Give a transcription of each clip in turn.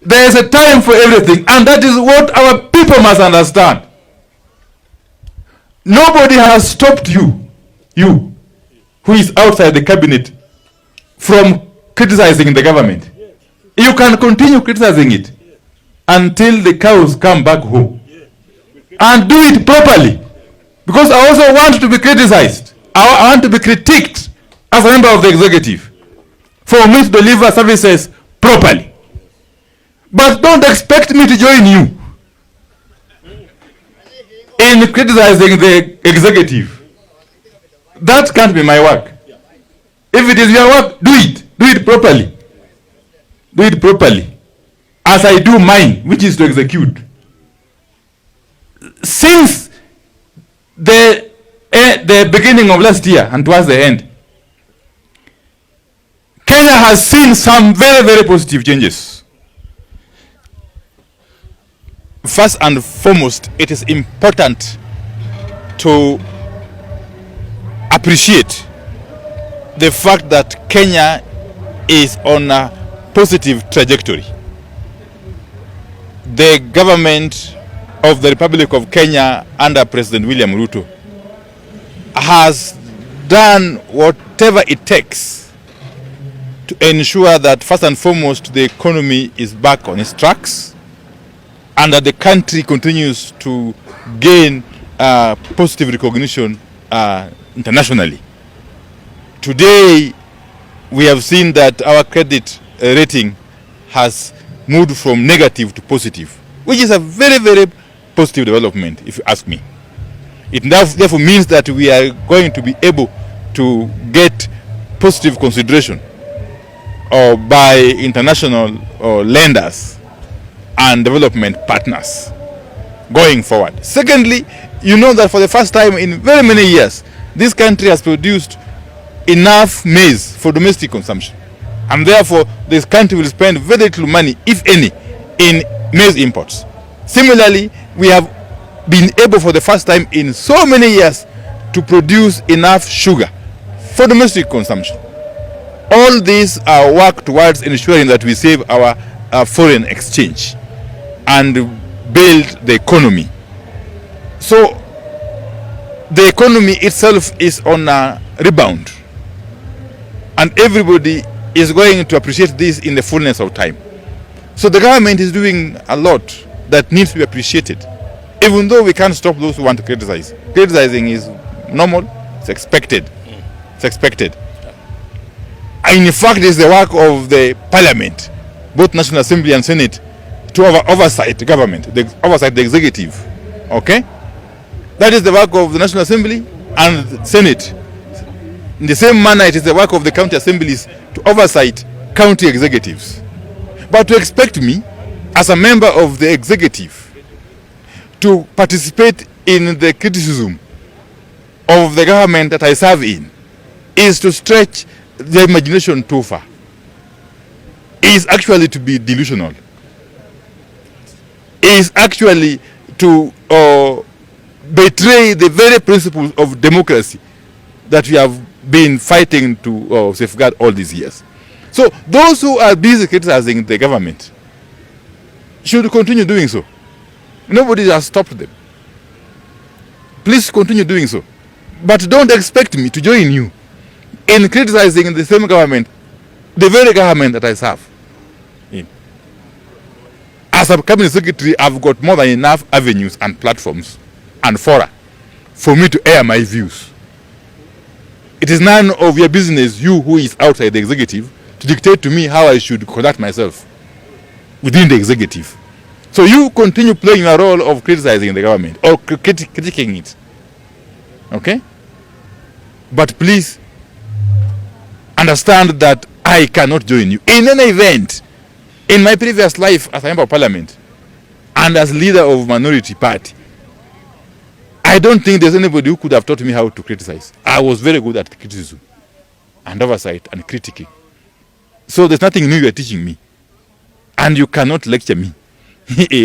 There is a time for everything, and that is what our people must understand. Nobody has stopped you who is outside the cabinet, from criticizing the government. You can continue criticizing it until the cows come back home. And do it properly. Because I also want to be criticized. I want to be critiqued as a member of the executive for me to deliver services properly. But don't expect me to join you in criticizing the executive. That can't be my work. If it is your work, do it. Do it properly. Do it properly. As I do mine, which is to execute. Since the beginning of last year and towards the end, Kenya has seen some very, very positive changes. First and foremost, it is important to appreciate the fact that Kenya is on a positive trajectory. The government of the Republic of Kenya under President William Ruto has done whatever it takes to ensure that first and foremost the economy is back on its tracks and that the country continues to gain positive recognition internationally. Today we have seen that our credit rating has moved from negative to positive, which is a very, very positive development, if you ask me. It therefore means that we are going to be able to get positive consideration by international lenders and development partners going forward. Secondly, you know that for the first time in very many years, this country has produced enough maize for domestic consumption. And therefore, this country will spend very little money, if any, in maize imports. Similarly, we have been able for the first time in so many years to produce enough sugar for domestic consumption. All these are work towards ensuring that we save our foreign exchange and build the economy. So the economy itself is on a rebound, and everybody is going to appreciate this in the fullness of time. So the government is doing a lot that needs to be appreciated, even though we can't stop those who want to criticize. Criticizing is normal, it's expected. It's expected. In fact, it's the work of the parliament, both National Assembly and Senate, to oversight the government, oversight the executive. Okay? That is the work of the National Assembly and the Senate. In the same manner, it is the work of the county assemblies to oversight county executives. But to expect me, as a member of the executive, to participate in the criticism of the government that I serve in is to stretch the imagination too far. Is actually to be delusional. Is actually to betray the very principles of democracy that we have been fighting to safeguard all these years. So those who are busy criticizing the government should continue doing so. Nobody has stopped them. Please continue doing so. But don't expect me to join you in criticizing the same government, the very government that I serve in. As a cabinet secretary, I've got more than enough avenues and platforms and fora for me to air my views. It is none of your business, you who is outside the executive, to dictate to me how I should conduct myself within the executive. So you continue playing a role of criticizing the government or critiquing it. Okay? But please understand that I cannot join you. In any event, in my previous life as a member of parliament and as leader of minority party, I don't think there's anybody who could have taught me how to criticize. I was very good at criticism and oversight and critiquing. So there's nothing new you're teaching me. And you cannot lecture me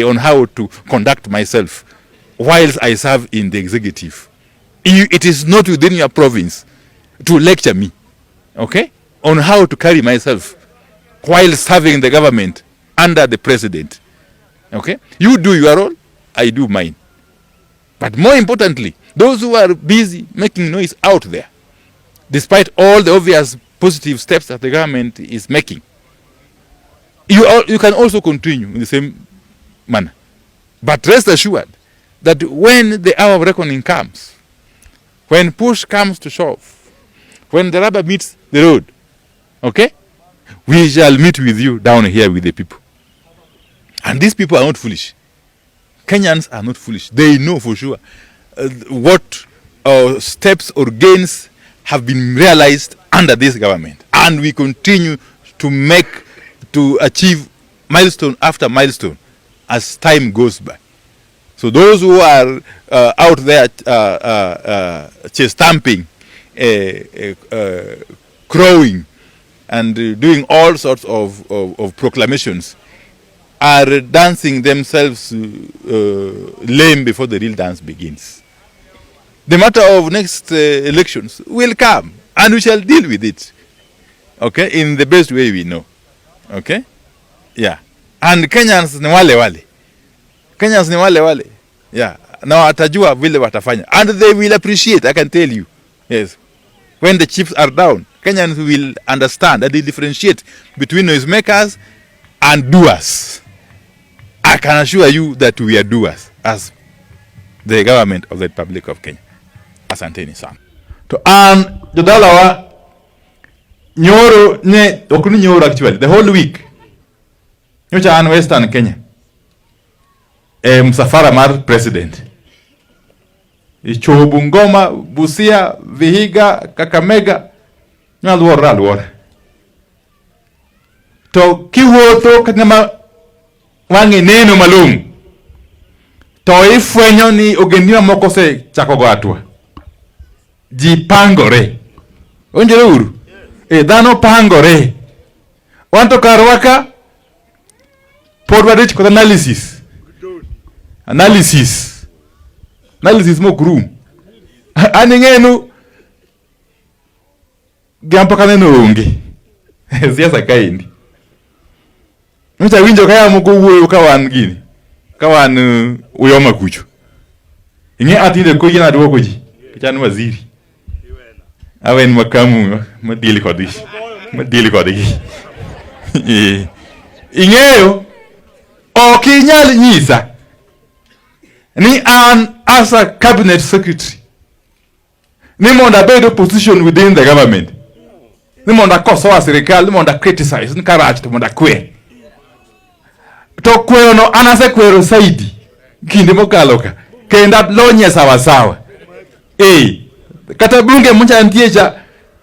on how to conduct myself whilst I serve in the executive. It is not within your province to lecture me, okay, on how to carry myself while serving the government under the president. Okay? You do your role, I do mine. But more importantly, those who are busy making noise out there, despite all the obvious positive steps that the government is making, you can also continue in the same manner. But rest assured that when the hour of reckoning comes, when push comes to shove, when the rubber meets the road, okay, we shall meet with you down here with the people. And these people are not foolish. Kenyans are not foolish. They know for sure what steps or gains have been realized under this government. And we continue to achieve milestone after milestone as time goes by. So those who are out there stamping, crowing, and doing all sorts of proclamations are dancing themselves lame before the real dance begins. The matter of next elections will come, and we shall deal with it, okay, in the best way we know, okay? Yeah. And Kenyans ni wale. Kenyans ni wale. Yeah. Na watajua vile watafanya. And they will appreciate, I can tell you. Yes. When the chips are down, Kenyans will understand that they differentiate between noisemakers and doers. I can assure you that we are doers as the government of the Republic of Kenya. Asanteni sana. To jodala wa nyoro ne okuni nyoro actually the whole week. Nyocha an Western Kenya. Msafara mar president. Ichobu Ngoma, Busia, Vihiga, Kakamega, alwora. To kiwuotho kama wangi neno malum. To ifwenyo ni ogendiwa moko se chako go atua. Ji pangore. Onjere uru. Dhano pangore. Wanto Karua pod wadich kod analysis mo room. Aningenu gampa kaneno onge. Siasa kaindi. Mcha winjo kaya moko wuoyo kawan gini. Kawan uyoma kucho. Inge atinde ko yina duoko ji. Chan waziri. Awen makamu madili kodigi. Ingeyo okinyal nyisa ni an as a cabinet secretary ni monda bedo position within the government ni monda kosoa serikali ni monda criticize ni karach to monda kwe to kwe no anase kwero saidi kinde mokaloka kenda lonye sawa kata bunge mcha antiecha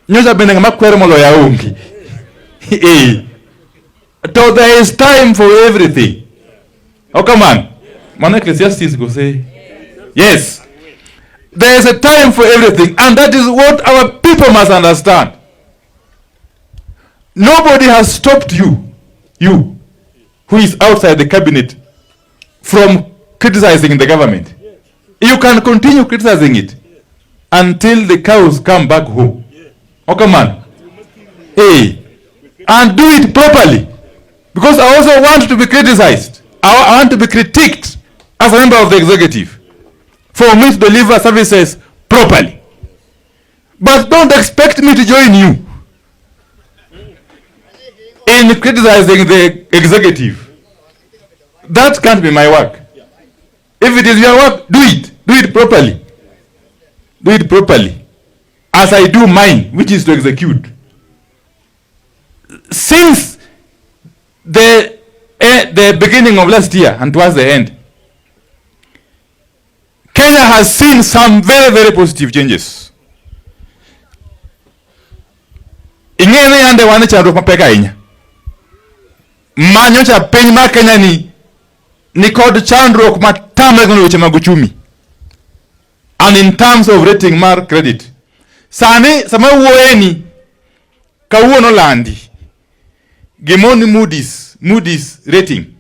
nyoza bende ngama kwero molo ya ungi so there is time for everything. Oh, come on. Man, Ecclesiastes go say, yes. There is a time for everything. And that is what our people must understand. Nobody has stopped you who is outside the cabinet, from criticizing the government. You can continue criticizing it until the cows come back home. Oh, come on. And do it properly. Because I also want to be criticized. I want to be critiqued as a member of the executive for me to deliver services properly. But don't expect me to join you in criticizing the executive. That can't be my work. If it is your work, do it. Do it properly. Do it properly. As I do mine, which is to execute. Since the beginning of last year and towards the end, Kenya has seen some very, very positive changes. Ingene yande wane chandu mapeka inya. Manyocha penyi ma Kenya ni kod chandu matama kono weche mag uchumi. And in terms of rating mar credit. Sani sama wuoeni kawuono landi. Gimoni Moody's rating.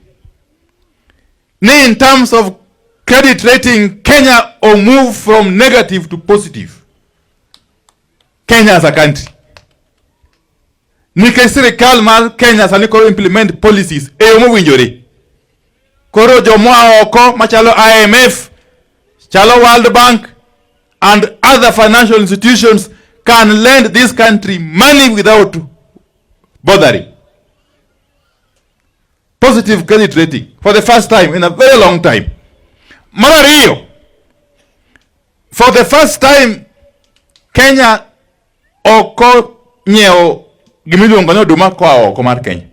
In terms of credit rating, Kenya will move from negative to positive. Kenya as a country. nikech sirikal mar Kenya sani koro implement policies e yo mowinjore. Koro joma oko machalo IMF, chalo World Bank and other financial institutions can lend this country money without bothering. Positive credit rating for the first time in a very long time. Mara for the first time, Kenya oko nyeo gimiluongo ni oduma kwa oko mar Kenya.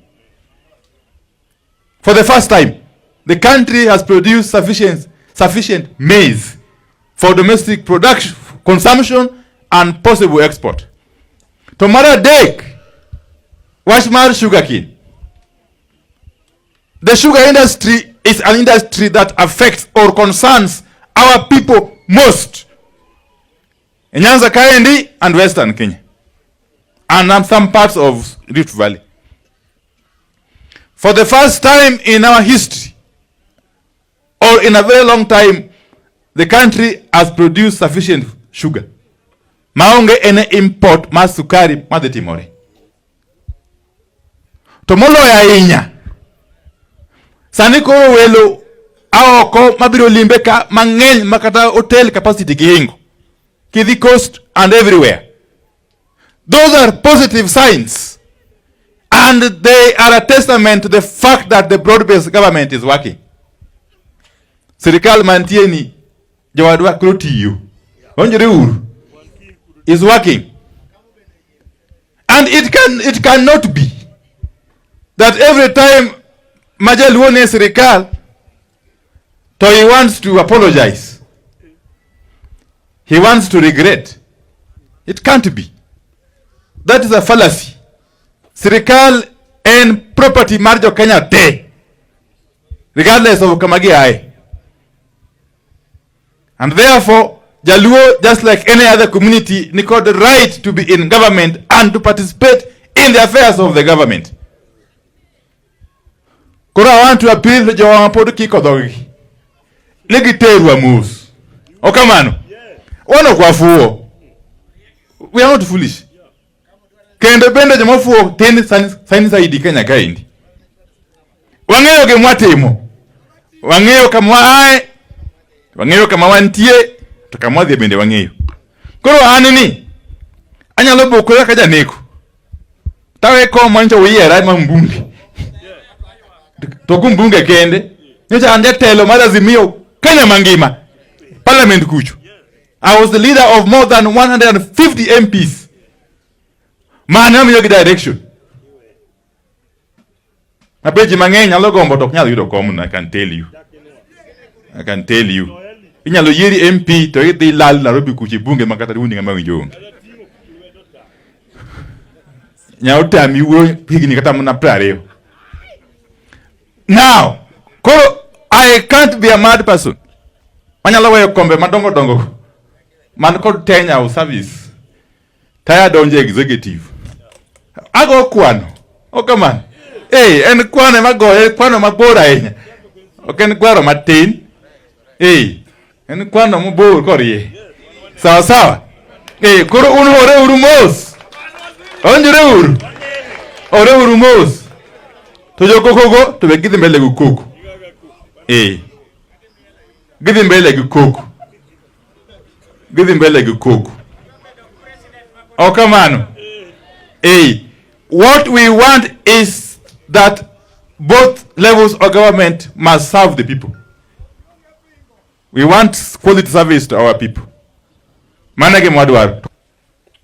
For the first time, the country has produced sufficient maize for domestic production, consumption, and possible export. To mara dek, washmar sugarcane. The sugar industry is an industry that affects or concerns our people most in Nyanza Kaendi and Western Kenya, and some parts of Rift Valley. For the first time in our history, or in a very long time, the country has produced sufficient sugar. Maonge ene import mas sukari madhi timore. To moloyo ahinya, sani koro welo aoko mabiro limbe ka mang'eny makata hotel capacity gihingo. Kidhi Coast and everywhere. Those are positive signs. And they are a testament to the fact that the broad-based government is working. Sirikal mantieni jawadwa kuro tiyo. Onjore uru. Is working. And it cannot be that every time Majaluone Sirikal, so he wants to apologize. He wants to regret. It can't be. That is a fallacy. Sirikal and property marjo Kenya te, regardless of kamagi aye. And therefore, Jaluo, just like any other community, they got the right to be in government and to participate in the affairs of the government. Kora I want to appeal to Jawa Podu Kikodogi. Legiteru moves. Okamano. Ono kwa fuo. We are not foolish. Kende bende jama fuo teni sani saidi Kenya kaindi. Wangeyo ke mwatemo. Wangeyo kama ae. Wangeyo kama wantie. Tukamwa dhie bende wangeyo. Koro anini. Anyalo bokora kaja neko. Tawe ko mwancho wiye ma mbunge. Toku mbunge kende. Nyocha ande telo madazimio Kenya mangima. Parliament kuchu. I was the leader of more than 150 MPs. Man, I'm your direction. I bet you mangenya logombo tok nyalo yudo common. I can tell you. I can tell you. Inyalo yiri MP to iti lal Nairobi kuchi bunge makata rundi ngama winjongi. Nyao tami uwe higi nikata muna prareo. Now, koro I can't be a mad person. Manyalo weyo kombe madongo dongo. Man called tenure of service. Tired on the executive. Ago kwano. Okay man. Hey, en kwano mago, kwano mabora enya. Okay, en kwano matin. Hey, en kwano mabora koriye. Sawa sawa. Hey, kuro unu ore uru mos. Onjure uru. Ore uru mos. Tojo kokogo, tobe githi mbele gukoko. Hey. Githi mbele gukoko. Githi mbele gukoko. Okay man. Hey, what we want is that both levels of government must serve the people. We want quality service to our people. Manage mwadwar.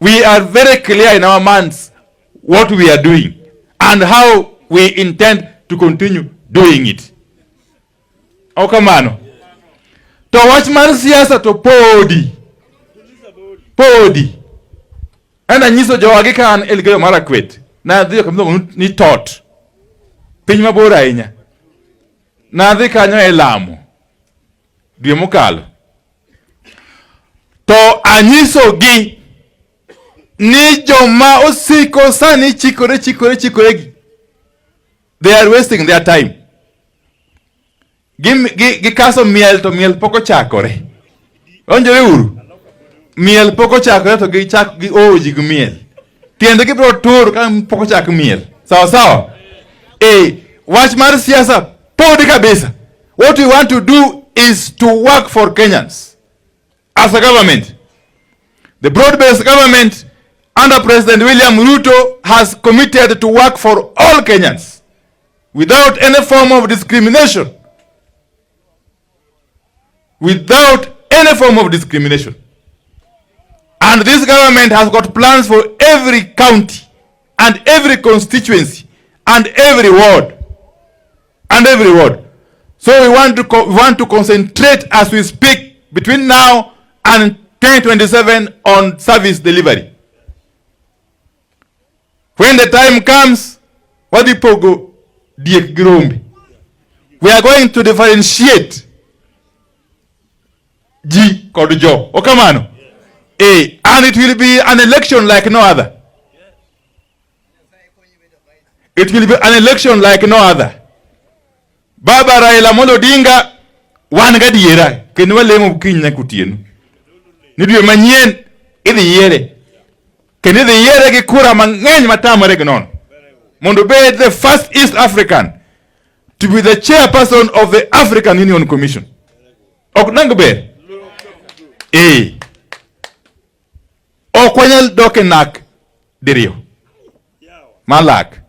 We are very clear in our minds what we are doing and how we intend to continue doing it. Okay man. To watch man siasa to podi. Podi. Enda nyiso jowagi kan elgeyo marakwet. Na dhiyo kamdo ni tot. Piny mabora inya. Na dhi kanyo e Lamu. Dwe mokalo. To anyiso gi ni joma osiko sani chikore gi. They are wasting their time. Gi kaso miel to miel poko chakore. Onjore uru. Miel poko chakore to gi oji gi miel. tiende ki bro tur kan poko chak miel. Sawa sawa. Watch mar siasa podi kabisa. What we want to do is to work for Kenyans as a government. The broad-based government under President William Ruto has committed to work for all Kenyans without any form of discrimination. Without any form of discrimination. And this government has got plans for every county and every constituency and every ward. And every ward. So we want to concentrate as we speak between now and 2027 on service delivery. When the time comes, what people go, we are going to differentiate G called Joe. Okamano. And it will be an election like no other. It will be an election like no other. Baba Raila Amolo Odinga wanga diera kenwa lemo kinya kutienu. Nidiyo manyien idi yere. Kenidi yere ki kura mangeny matama regnon. Mondo be the first East African to be the chairperson of the African Union Commission. Oknangbe. Okwanyal dokenak dirio. Malak.